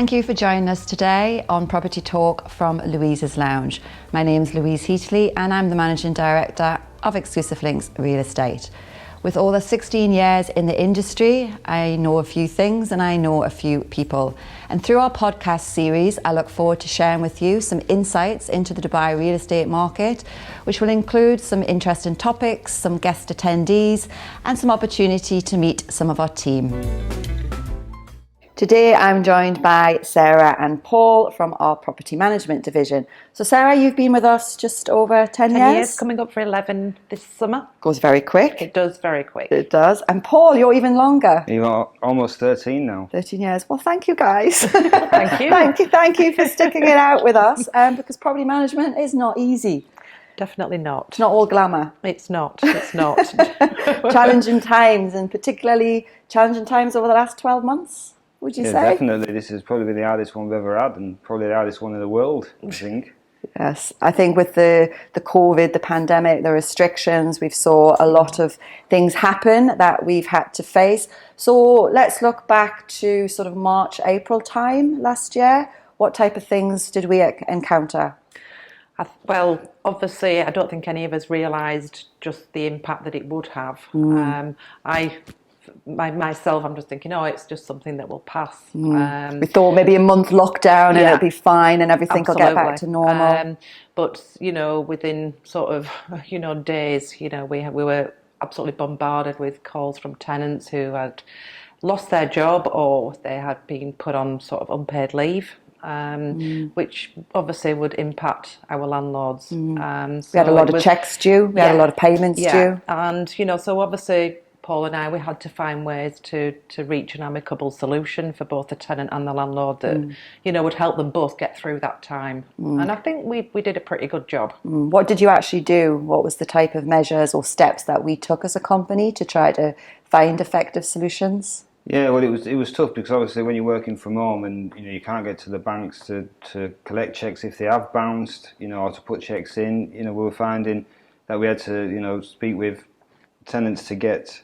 Thank you for joining us today on Property Talk from Louise's Lounge. My name's Louise Heatley and I'm the Managing Director of Exclusive Links Real Estate. With over 16 years in the industry, I know a few things and I know a few people. And through our podcast series, I look forward to sharing with you some insights into the Dubai real estate market, which will include some interesting topics, some guest attendees, and some opportunity to meet some of our team. Today I'm joined by Sarah and Paul from our property management division. So Sarah, you've been with us just over 10 years? Coming up for 11 this summer. Goes very quick. It does very quick. It does. And Paul, you're even longer. You're almost 13 now. 13 years. Well, thank you guys. Thank you. Thank you for sticking it out with us, because property management is not easy. Definitely not. It's not all glamour. It's not. Challenging times, and particularly challenging times over the last 12 months. Would you say? Definitely. This is probably the hardest one we've ever had, and probably the hardest one in the world, I think. Yes, I think with the COVID, the pandemic, the restrictions, we've saw a lot of things happen that we've had to face. So let's look back to sort of March, April time last year. What type of things did we encounter? Well, obviously, I don't think any of us realised just the impact that it would have. Myself, I'm just thinking, it's just something that will pass. We thought maybe a month lockdown and it'll be fine and everything will get back to normal. But, within sort of, days, we were absolutely bombarded with calls from tenants who had lost their job or they had been put on sort of unpaid leave. Which obviously would impact our landlords. We had a lot of checks due, we had a lot of payments due. And, so obviously Paul and I, we had to find ways to reach an amicable solution for both the tenant and the landlord that, would help them both get through that time. And I think we did a pretty good job. What did you actually do? What was the type of measures or steps that we took as a company to try to find effective solutions? Yeah, well, it was tough because obviously when you're working from home and you can't get to the banks to collect checks if they have bounced, or to put checks in, we were finding that we had to speak with tenants to get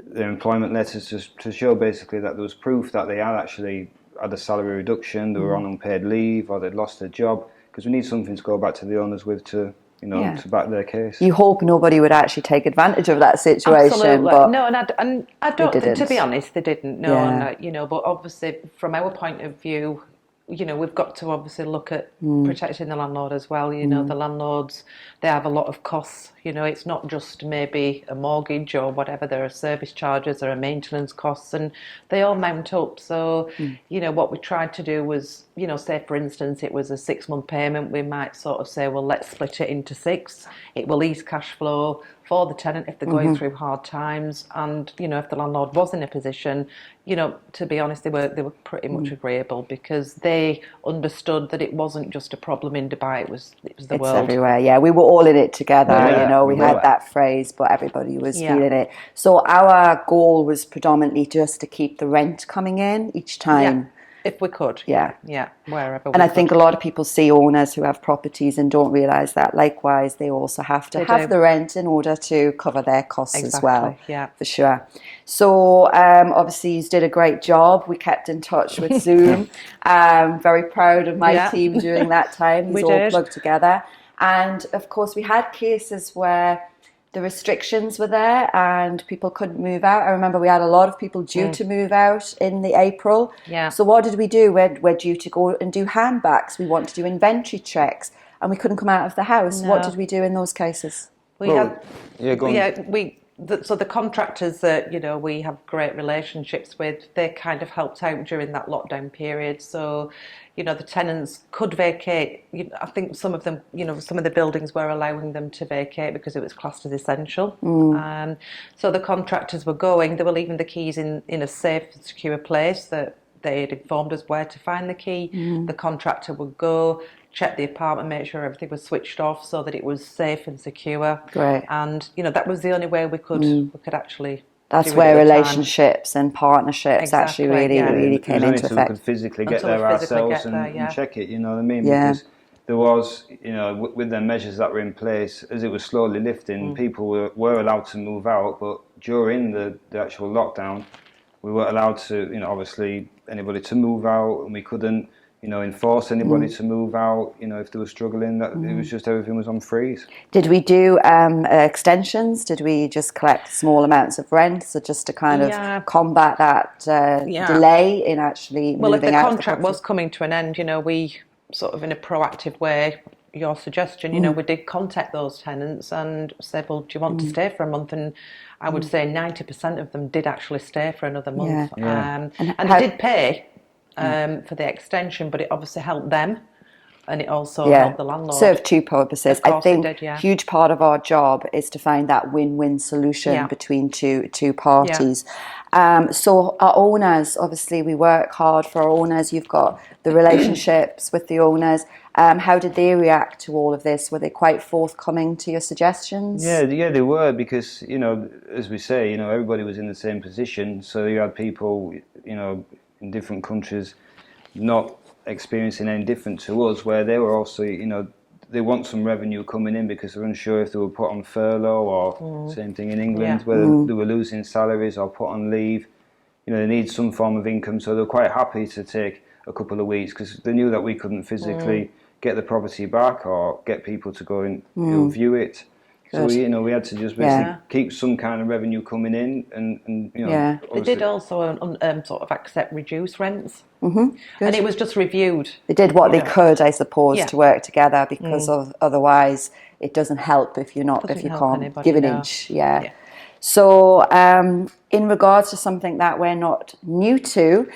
their employment letters to show basically that there was proof that they had actually had a salary reduction, they were on unpaid leave, or they'd lost their job, because we need something to go back to the owners with to to back their case. You hope nobody would actually take advantage of that situation. Absolutely. But no, and I don't. To be honest, they didn't. No, Yeah. but obviously from our point of view, we've got to obviously look at protecting the landlord as well. The landlords, they have a lot of costs. It's not just maybe a mortgage or whatever. There are service charges, there are maintenance costs, and they all mount up. So, what we tried to do was, say for instance, it was a 6-month payment. We might sort of say, well, let's split it into 6. It will ease cash flow for the tenant if they're going through hard times, and if the landlord was in a position, to be honest, they were pretty much agreeable because they understood that it wasn't just a problem in Dubai; it was the world. It's everywhere. Yeah, we were all in it together. Yeah, we had that phrase, but everybody was feeling it. So our goal was predominantly just to keep the rent coming in each time. Yeah. If we could, wherever. And I think a lot of people see owners who have properties and don't realise that. Likewise, they also have to have the rent in order to cover their costs as well. Yeah, for sure. So obviously, you did a great job. We kept in touch with Zoom. Very proud of my team during that time. It's all plugged together. And of course, we had cases where the restrictions were there and people couldn't move out. I remember we had a lot of people due to move out in the April. Yeah. So what did we do? We're due to go and do handbacks. We wanted to do inventory checks and we couldn't come out of the house. No. What did we do in those cases? So the contractors that we have great relationships with, they kind of helped out during that lockdown period. So the tenants could vacate. I think some of them, some of the buildings were allowing them to vacate because it was classed as essential. So the contractors were going. They were leaving the keys in a safe, secure place that they had informed us where to find the key. The contractor would go, check the apartment, make sure everything was switched off so that it was safe and secure. Great. And that was the only way we could actually. That's where relationships and partnerships actually really came into effect. We could physically get there ourselves and check it. You know what I mean? Yeah. Because there was, with the measures that were in place, as it was slowly lifting, people were allowed to move out, but during the actual lockdown, we weren't allowed to, obviously anybody to move out, and we couldn't, enforce anybody to move out, if they were struggling. That it was just everything was on freeze. Did we do extensions? Did we just collect small amounts of rent, so just to kind of combat that delay in actually moving out? Well, if the contract contract was coming to an end, we sort of in a proactive way, your suggestion, we did contact those tenants and said, well, do you want to stay for a month? And I would say 90% of them did actually stay for another month. Yeah. And they did pay for the extension, but it obviously helped them and it also helped the landlord. Served two purposes. Of course I think it did, huge part of our job is to find that win-win solution between two parties. So our owners, obviously we work hard for our owners. You've got the relationships with the owners. How did they react to all of this? Were they quite forthcoming to your suggestions? Yeah, they were, because, as we say, everybody was in the same position. So you had people, in different countries not experiencing any different to us, where they were also, they want some revenue coming in because they're unsure if they were put on furlough or same thing in England, whether they were losing salaries or put on leave. They need some form of income, so they're quite happy to take a couple of weeks because they knew that we couldn't physically get the property back or get people to go and view it. So we had to just basically keep some kind of revenue coming in, and they did also sort of accept reduced rents, and it was just reviewed. They did what they could, I suppose, to work together, because of otherwise it doesn't help if you can't give an inch. Yeah. So in regards to something that we're not new to,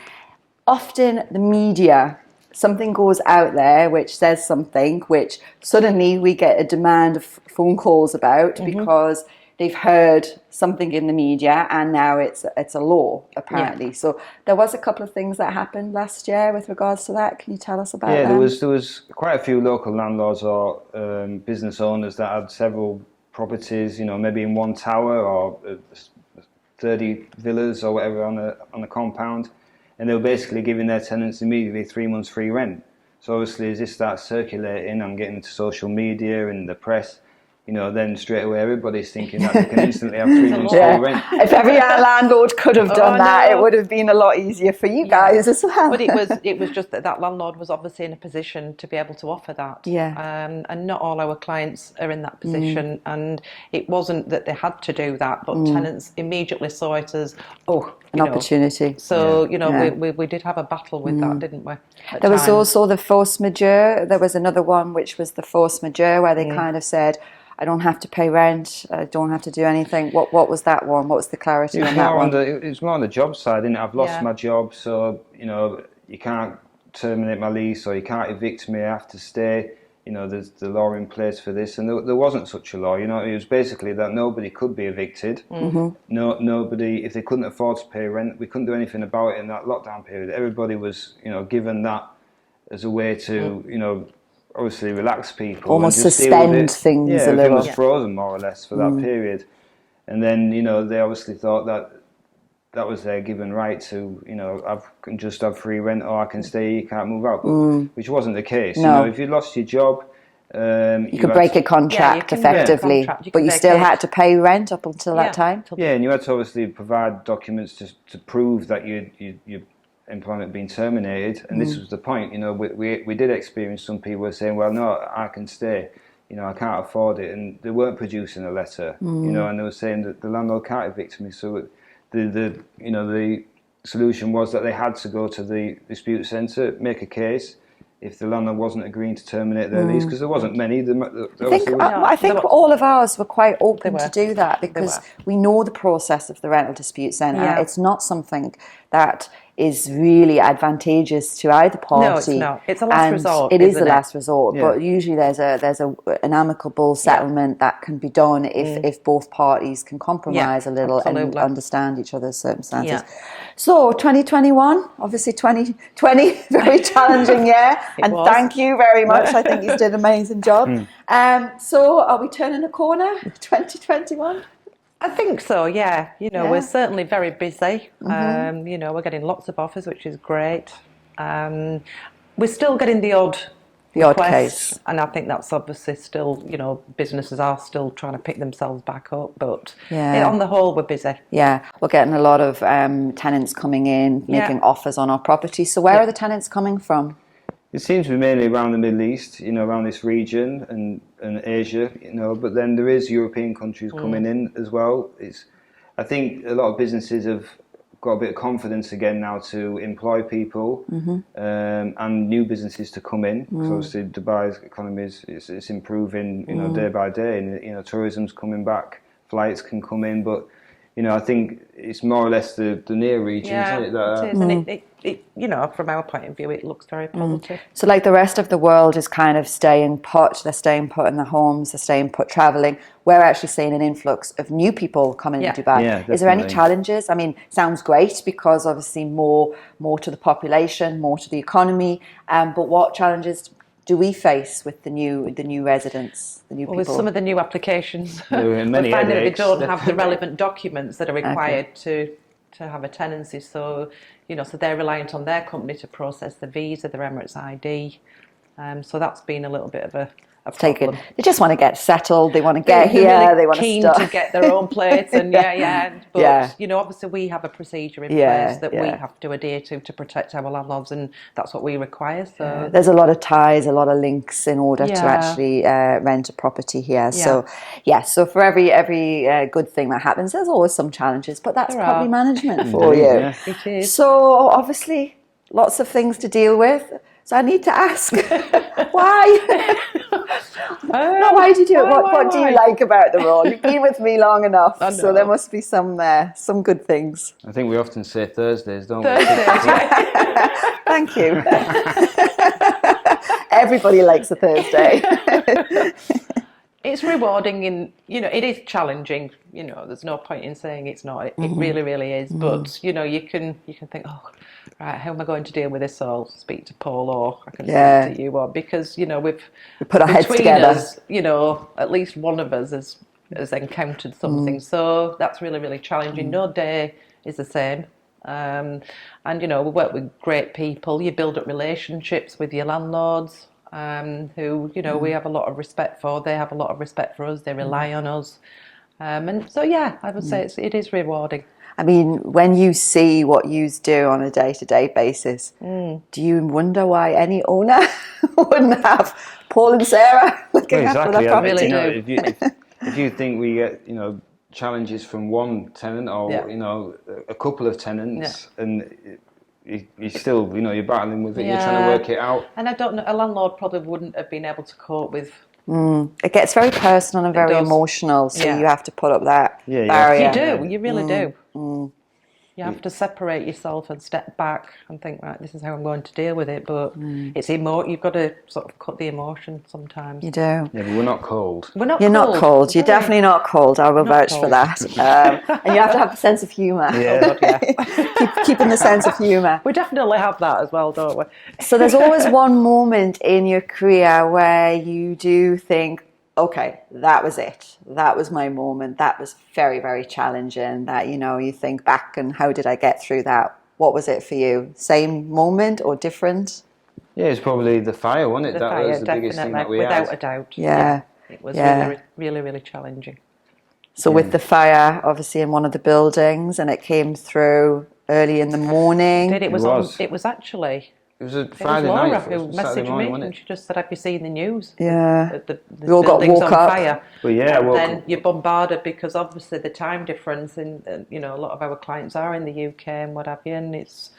often the media, something goes out there which says something which suddenly we get a demand of phone calls about because they've heard something in the media and now it's a law, apparently. So there was a couple of things that happened last year with regards to that. Can you tell us about that? Yeah, there was quite a few local landlords or business owners that had several properties, maybe in one tower or 30 villas or whatever on a compound. And they were basically giving their tenants immediately 3 months free rent. So obviously as this starts circulating and getting into social media and the press, then straight away everybody's thinking that they can instantly have 3 months free rent. If every landlord could have done that, it would have been a lot easier for you guys as well. But it was just that landlord was obviously in a position to be able to offer that. And not all our clients are in that position. And it wasn't that they had to do that, but tenants immediately saw it as, an opportunity. So, we did have a battle with that, didn't we? There was also the force majeure. There was another one which was the force majeure, where they kind of said, I don't have to pay rent, I don't have to do anything. What was that one? What was the clarity on that one? It's more on the job side, isn't it? I've lost my job, so, you can't terminate my lease or you can't evict me, I have to stay. There's the law in place for this, and there wasn't such a law. It was basically that nobody could be evicted. Nobody, if they couldn't afford to pay rent, we couldn't do anything about it in that lockdown period. Everybody was, given that as a way to, obviously relax people. Almost and just suspend things a little. Everything was frozen more or less for that period. And then, they obviously thought that was their given right to, I can just have free rent or I can stay, you can't move out, which wasn't the case. No. If you lost your job, you could break a contract effectively, but you still had to pay rent up until that time. Yeah, and you had to obviously provide documents to prove that your employment being terminated, and this was the point. We did experience some people were saying, well, no, I can stay, I can't afford it, and they weren't producing a letter, and they were saying that the landlord can't evict me. So the solution was that they had to go to the dispute centre, make a case if the landlord wasn't agreeing to terminate their lease, because there wasn't many. I think all of ours were quite open to do that, because we know the process of the rental dispute centre. It's not something that is really advantageous to either party. No, it's not. It's a last resort. It is a last resort, but usually there's an amicable settlement that can be done if both parties can compromise a little and understand each other's circumstances. So 2021, obviously 2020, very challenging year, and thank you very much. I think you did an amazing job. So are we turning a corner, 2021? I think so, yeah. We're certainly very busy. We're getting lots of offers, which is great. We're still getting the odd The odd request, case. and I think that's obviously still, businesses are still trying to pick themselves back up, but on the whole, we're busy. Yeah, we're getting a lot of tenants coming in, making offers on our property. So where are the tenants coming from? It seems to be mainly around the Middle East, around this region and Asia, but then there is European countries coming in as well. I think a lot of businesses have got a bit of confidence again now to employ people and new businesses to come in. Because obviously Dubai's economy is improving, day by day, and tourism's coming back, flights can come in, but I think it's more or less the near regions, isn't it? It is, and it, from our point of view, it looks very positive. So like the rest of the world is kind of staying put, they're staying put in their homes, they're staying put travelling. We're actually seeing an influx of new people coming into Dubai. Yeah, is there any challenges? I mean, sounds great because obviously more to the population, more to the economy, but what challenges do we face with the new residents, the new people? With some of the new applications, we're finding that they don't have the relevant documents that are required to have a tenancy. So, so they're reliant on their company to process the visa, their Emirates ID. So that's been a little bit of a problem. They just want to get settled. They want to get here. Really they want keen to to get their own place, and But obviously we have a procedure in place that we have to adhere to protect our landlords, and that's what we require. So there's a lot of ties, a lot of links in order to actually rent a property here. So so for every good thing that happens, there's always some challenges, but that's property management for you. Yeah. It is. So obviously lots of things to deal with. So I need to ask, why? Not why do you do it? What do you like about the role? You've been with me long enough, so there must be some good things. I think we often say Thursdays, don't we? Thank you. Everybody likes a Thursday. It's rewarding, it is challenging. There's no point in saying it's not. It really, really is. But you can think, oh, right, how am I going to deal with this? So I'll speak to Paul, or I can speak to you, or because we've put our heads together. Us, at least one of us has encountered something. So that's really, really challenging. No day is the same. And we work with great people. You build up relationships with your landlords. Who we have a lot of respect for. They have a lot of respect for us. They rely on us, and so I would say it is rewarding. I mean, when you see what you do on a day-to-day basis, do you wonder why any owner wouldn't have Paul and Sarah looking after their property? Really do. If you think we get challenges from one tenant or a couple of tenants and you still, you're battling with it, you're trying to work it out. And I don't know, a landlord probably wouldn't have been able to cope with. It gets very personal and very emotional, so you have to put up that barrier. You really do. You have to separate yourself and step back and think, right, this is how I'm going to deal with it. But it's you've got to sort of cut the emotion sometimes. You do. Yeah, but we're not cold. We're not You're cold. not cold. You're definitely not cold. I will vouch for that. And you have to have a sense of humour. Yeah. Keeping the sense of humour. We definitely have that as well, don't we? So there's always one moment in your career where you do think, okay, that was it. That was my moment. That was very, very challenging. That, you think back and how did I get through that? What was it for you? Same moment or different? Yeah, it's probably the fire, wasn't it? Fire, was the biggest thing that we without had. a doubt. Yeah. It was really, really, really challenging. So with the fire, obviously in one of the buildings, and it came through early in the morning. It was actually... It was a Friday Laura night, who messaged me, and she just said, "Have you seen the news? Yeah, the we all got building's woke on up. fire." Well, and then you're bombarded because obviously the time difference, and a lot of our clients are in the UK and what have you, and it's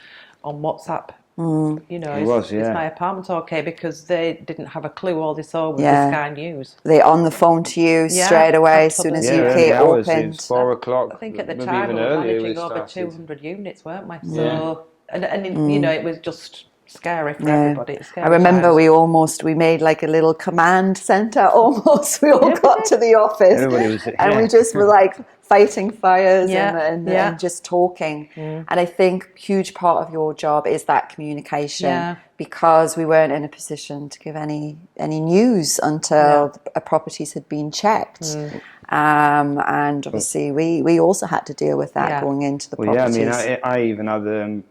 on WhatsApp. Is my apartment okay? Because they didn't have a clue. All they saw was the Sky News. They on the phone to you straight away as soon as UK opened. It's 4 o'clock. I think at the time we were managing over 200 units, weren't we? So and it was just scary for everybody. I remember we made like a little command centre almost. We all got to the office and we just were like fighting fires and just talking. And I think huge part of your job is that communication because we weren't in a position to give any news until our properties had been checked. And obviously we also had to deal with that going into the properties. I even had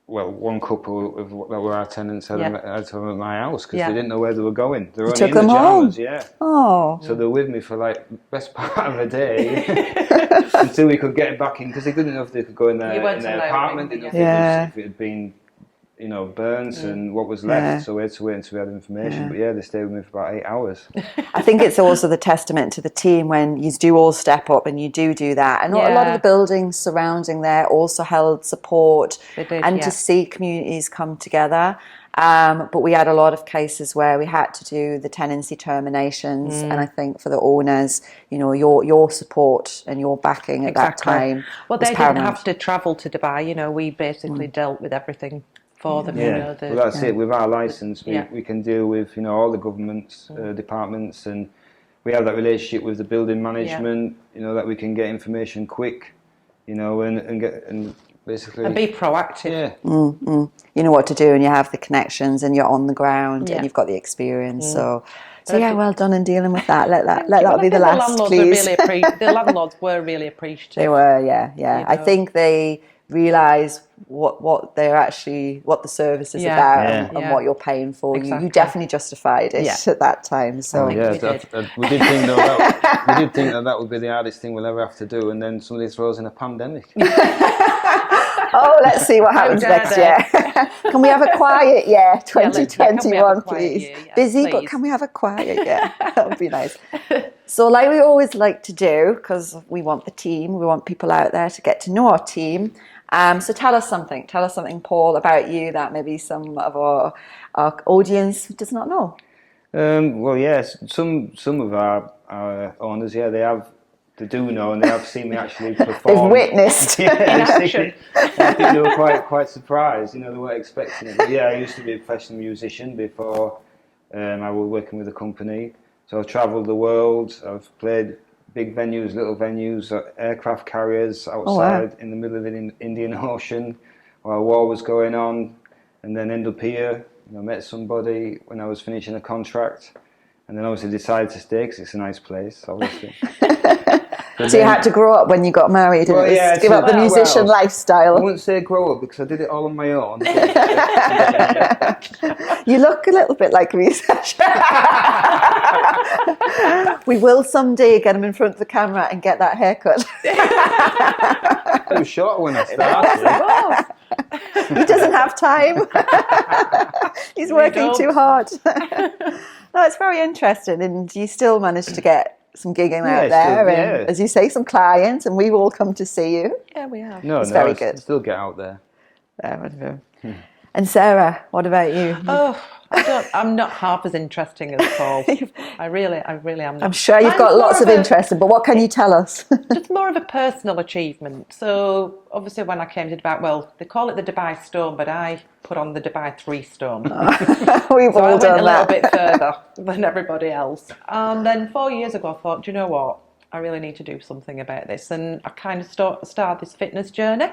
one couple that were our tenants had them at my house because Yeah. they didn't know where they were going. They were only took in the them home? pyjamas, yeah. Oh, So they were with me for like best part of a day until we could get back in because they didn't know if they could go in You weren't their allowed apartment. in, Didn't yeah. know if it had been, burnt and what was left. Yeah. So we had to wait until we had information. Yeah. But yeah, they stayed with me for about 8 hours. I think it's also the testament to the team when you do all step up and you do that. And a lot of Yeah. the buildings surrounding there also held support They did, and yeah. to see communities come together. But we had a lot of cases where we had to do the tenancy terminations, and I think for the owners, your support and your backing at that time Well, was they paramount. didn't have to travel to Dubai. We basically dealt with everything for them. Yeah, well, that's it. With our license, Yeah. we can deal with all the government's departments, and we have that relationship with the building management. That we can get information quick, and basically and be proactive. Yeah, You know what to do, and you have the connections, and you're on the ground, Yeah. and you've got the experience. So But I yeah, think- well done in dealing with that. Let that Well, be I the think last, please. The landlords were really appreciative. They were, yeah. I know. think they realise what the service is Yeah. about Yeah. and what you're paying for. Exactly. You definitely justified it Yeah. at that time. So think yeah. we did. We did think that would be the hardest thing we'll ever have to do, and then somebody throws in a pandemic. let's see what happens dare next they? year. Can we have a quiet year, Yeah, can we have a 2021, quiet please? year? Yeah, Busy, but please. can we have a quiet year? That would be nice. So like we always like to do, because we want we want people out there to get to know our team. So tell us something, Paul, about you that maybe some of our audience does not know. Well, yes, some of our owners, they do know, and they have seen me actually perform. They've witnessed. Yeah, In action. I think they were quite surprised. They weren't expecting it. But yeah, I used to be a professional musician before I was working with a company. So I've travelled the world. I've played big venues, little venues, aircraft carriers outside in the middle of the Indian Ocean while a war was going on, and then end up here. Met somebody when I was finishing a contract, and then obviously decided to stay because it's a nice place, obviously. So you had to grow up when you got married and give up the musician I lifestyle. wouldn't say grow up because I did it all on my own. You look a little bit like a musician. We will someday get him in front of the camera and get that haircut. It was short when I started. He doesn't have time. He's working too hard. No, it's very interesting, and you still managed to get some gigging out there, and as you say, some clients, and we've all come to see you. Yeah, we have. No, very good. Still get out there. Whatever. And Sarah, what about you? Oh, I'm not half as interesting as Paul. I really am not. I'm sure you've got lots of interest, but what can you tell us? Just more of a personal achievement. So obviously when I came to Dubai, well, they call it the Dubai Storm, but I put on the Dubai 3 Storm. We've So I all went done a little that. bit further than everybody else. And then 4 years ago I thought, do you know what? I really need to do something about this. And I kind of started this fitness journey.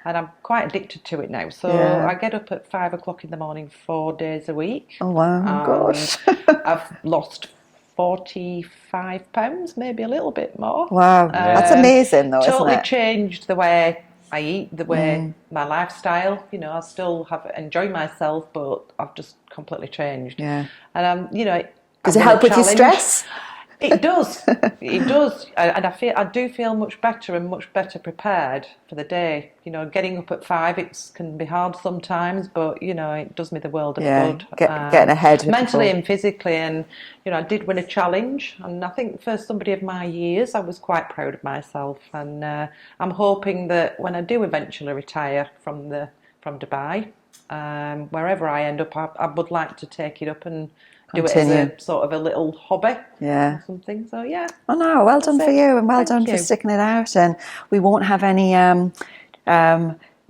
And I'm quite addicted to it now. So I get up at 5 o'clock in the morning 4 days a week. Oh, wow, gosh. I've lost 45 pounds, maybe a little bit more. Wow, that's amazing though, Totally isn't it? changed the way I eat, the way my lifestyle. I still enjoy myself, but I've just completely changed. Yeah. And Does it help with your stress? It does. It does, and I do feel much better and much better prepared for the day. Getting up at 5 can be hard sometimes, but it does me the world of good. Getting ahead mentally and physically, and I did win a challenge, and I think for somebody of my years, I was quite proud of myself, and I'm hoping that when I do eventually retire from Dubai, wherever I end up, I would like to take it up and do it as a sort of a little hobby or something. So yeah. Oh no, well done for you, and well done for you. sticking it out. And we won't have any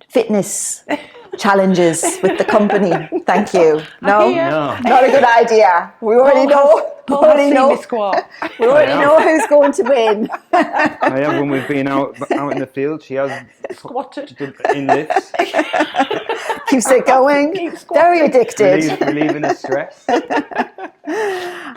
fitness challenges with the company. Thank you. No, not a good idea. We already know. We already know who's going to win. I have when we've been out in the field. She has squatted in lifts. Keeps it going. Very addicted. Relieving the stress.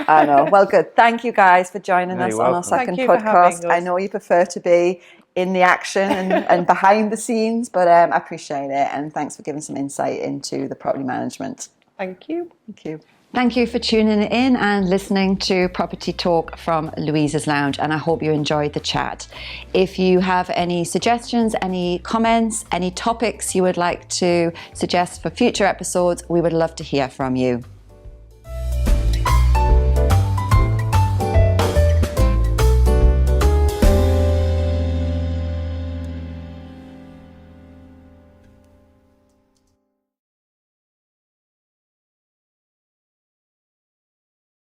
I know. Well, good. Thank you guys for joining us on our second Thank you for having podcast. us. I know you prefer to be in the action and behind the scenes, but I appreciate it, and thanks for giving some insight into the property management. Thank you. Thank you. Thank you for tuning in and listening to Property Talk from Louise's Lounge, and I hope you enjoyed the chat. If you have any suggestions, any comments, any topics you would like to suggest for future episodes, we would love to hear from you.